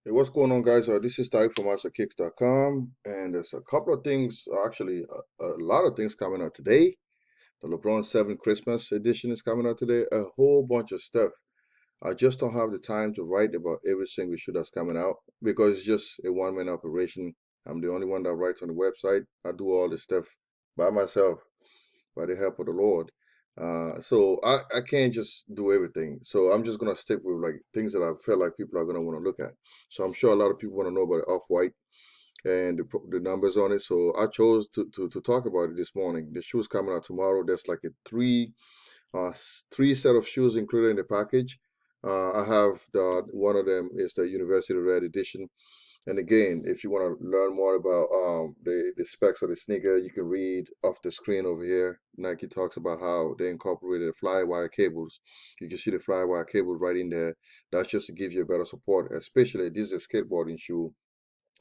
Hey, what's going on, guys? This is Type from masterkicks.com, and there's a couple of things, actually, a lot of things coming out today. The LeBron 7 Christmas edition is coming out today, a whole bunch of stuff. I just don't have the time to write about every single issue that's coming out because it's just a one-man operation. I'm the only one that writes on the website. I do all this stuff by myself by the help of the Lord. So I can't just do everything. So I'm just gonna stick with like things that I feel like people are gonna want to look at. So I'm sure a lot of people want to know about Off-White and the numbers on it. So I chose to talk about it this morning. The shoes coming out tomorrow. There's like a three set of shoes included in the package. I have one of them is the University Red Edition. And again, if you want to learn more about the specs of the sneaker, you can read off the screen over here. Nike talks about how they incorporated fly wire cables. You can see the fly wire cables right in there. That's just to give you a better support, especially this is a skateboarding shoe,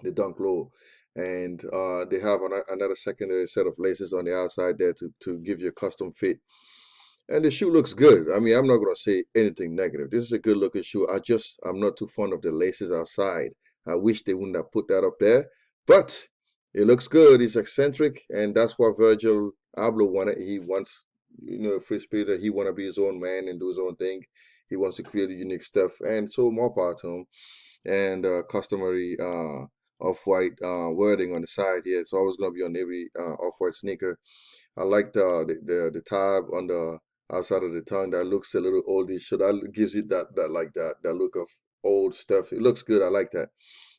the Dunk Low. And they have another secondary set of laces on the outside there to give you a custom fit. And the shoe looks good. I mean, I'm not going to say anything negative. This is a good looking shoe. I'm not too fond of the laces outside. I wish they wouldn't have put that up there, but it looks good. It's eccentric, and that's what Virgil Abloh wanted. He wants, a free spirit. He want to be his own man and do his own thing. He wants to create a unique stuff, and so more power to him. And customary off-white wording on the side here. It's always going to be on every off-white sneaker. I like the tab on the outside of the tongue that looks a little oldish. So that gives it that look of old stuff. It looks good. I like that.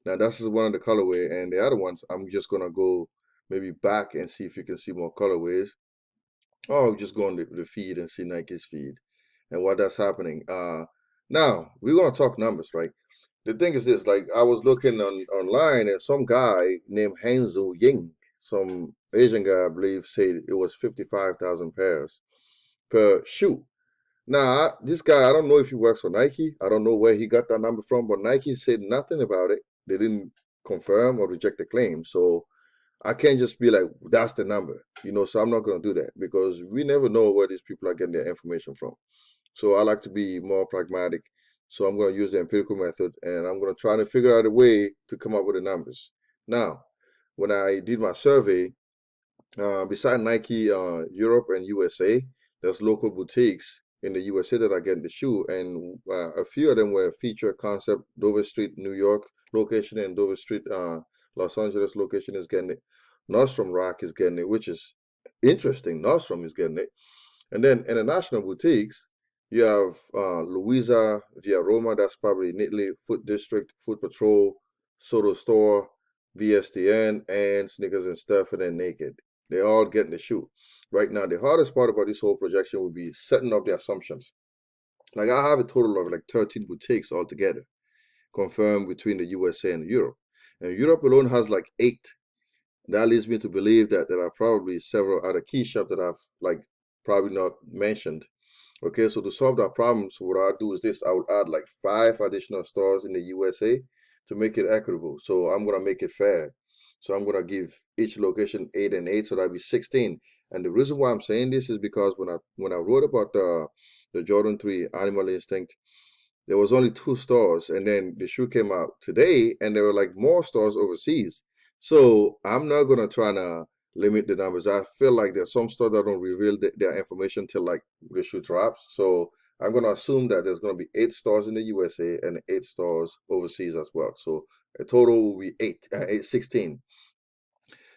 Now that's just one of the colorway, and the other ones I'm just gonna go maybe back and see if you can see more colorways. Or just go on the feed and see Nike's feed and what that's happening. Now we're gonna talk numbers, right? The thing is this, like I was looking online and some guy named Hanzo Ying, some Asian guy, I believe, said it was 55,000 pairs per shoe. Now, this guy, I don't know if he works for Nike. I don't know where he got that number from, but Nike said nothing about it. They didn't confirm or reject the claim. So I can't just be like, that's the number, so I'm not going to do that because we never know where these people are getting their information from. So I like to be more pragmatic. So I'm going to use the empirical method and I'm going to try to figure out a way to come up with the numbers. Now, when I did my survey, beside Nike, Europe and USA, there's local boutiques in the USA that are getting the shoe, and a few of them were Feature Concept, Dover Street, New York location, and Dover Street, Los Angeles location is getting it. Nordstrom Rack is getting it, which is interesting. Nordstrom is getting it. And then international boutiques, you have Louisa Via Roma, that's probably Nitley, Foot District, Foot Patrol, Soto Store, VSTN, and Sneakers and Stuff, and then Naked. They're all getting the shoe. Right now, the hardest part about this whole projection would be setting up the assumptions. Like I have a total of like 13 boutiques altogether, confirmed between the USA and Europe. And Europe alone has like 8. That leads me to believe that there are probably several other key shops that I've like probably not mentioned. Okay, so to solve that problem, so what I'll do is this, I will add like 5 additional stores in the USA to make it equitable. So I'm gonna make it fair. So I'm gonna give each location 8 and 8, so that'll be 16. And the reason why I'm saying this is because when I wrote about the Jordan 3 Animal Instinct, there was only 2 stores, and then the shoe came out today, and there were like more stores overseas. So I'm not gonna try to limit the numbers. I feel like there's some stores that don't reveal their information till like the shoe drops. So I'm gonna assume that there's gonna be 8 stores in the USA and 8 stores overseas as well. So a total will be 16.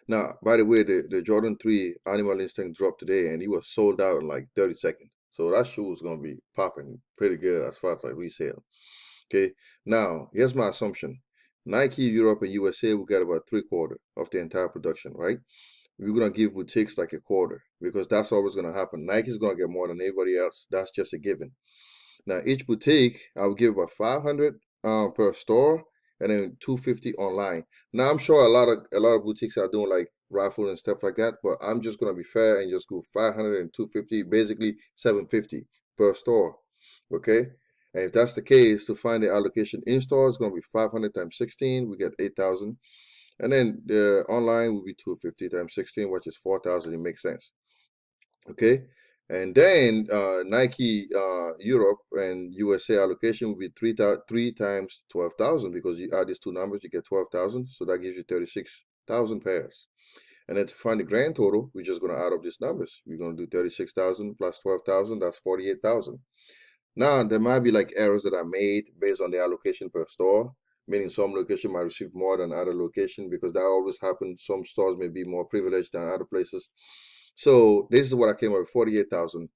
Now, by the way, the Jordan 3 Animal Instinct dropped today, and he was sold out in like 30 seconds. So that shoe is gonna be popping pretty good as far as like resale. Okay, now here's my assumption. Nike, Europe, and USA will get about 3/4 of the entire production, right? We're gonna give boutiques like a quarter because that's always gonna happen. Nike's gonna get more than anybody else. That's just a given. Now each boutique, I will give about 500 per store, and then 250 online. Now I'm sure a lot of boutiques are doing like raffles and stuff like that, but I'm just gonna be fair and just go 500 and 250, basically 750 per store. Okay. And if that's the case, to find the allocation in store, it's going to be 500 times 16. We get 8,000. And then the online will be 250 times 16, which is 4,000. It makes sense. Okay. And then Nike Europe and USA allocation will be three times 12,000, because you add these two numbers, you get 12,000. So that gives you 36,000 pairs. And then to find the grand total, we're just going to add up these numbers. We're going to do 36,000 plus 12,000. That's 48,000. Now, there might be like errors that are made based on the allocation per store, meaning some location might receive more than other location, because that always happens. Some stores may be more privileged than other places. So this is what I came up with, 48,000.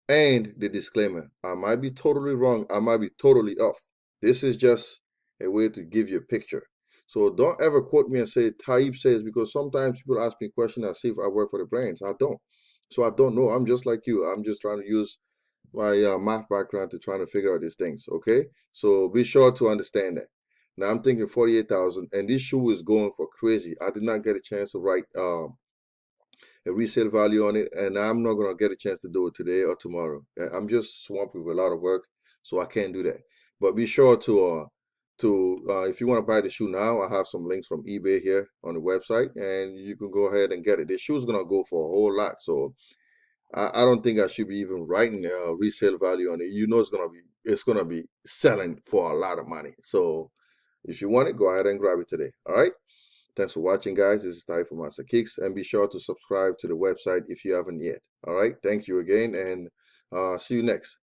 And the disclaimer, I might be totally wrong. I might be totally off. This is just a way to give you a picture. So don't ever quote me and say Taib says, because sometimes people ask me questions and see if I work for the brands. I don't. So I don't know. I'm just like you. I'm just trying to use my math background to trying to figure out these things. Okay. So be sure to understand that. Now I'm thinking 48,000, and this shoe is going for crazy. I did not get a chance to write a resale value on it, and I'm not gonna get a chance to do it today or tomorrow. I'm just swamped with a lot of work, so I can't do that. But be sure to if you want to buy the shoe now, I have some links from eBay here on the website, and you can go ahead and get it. The shoe's gonna go for a whole lot, so I don't think I should be even writing a resale value on it. You know, it's gonna be selling for a lot of money. So if you want it, go ahead and grab it today. All right. Thanks for watching, guys. This is Ty from Master Kicks, and be sure to subscribe to the website if you haven't yet. All right. Thank you again, and see you next.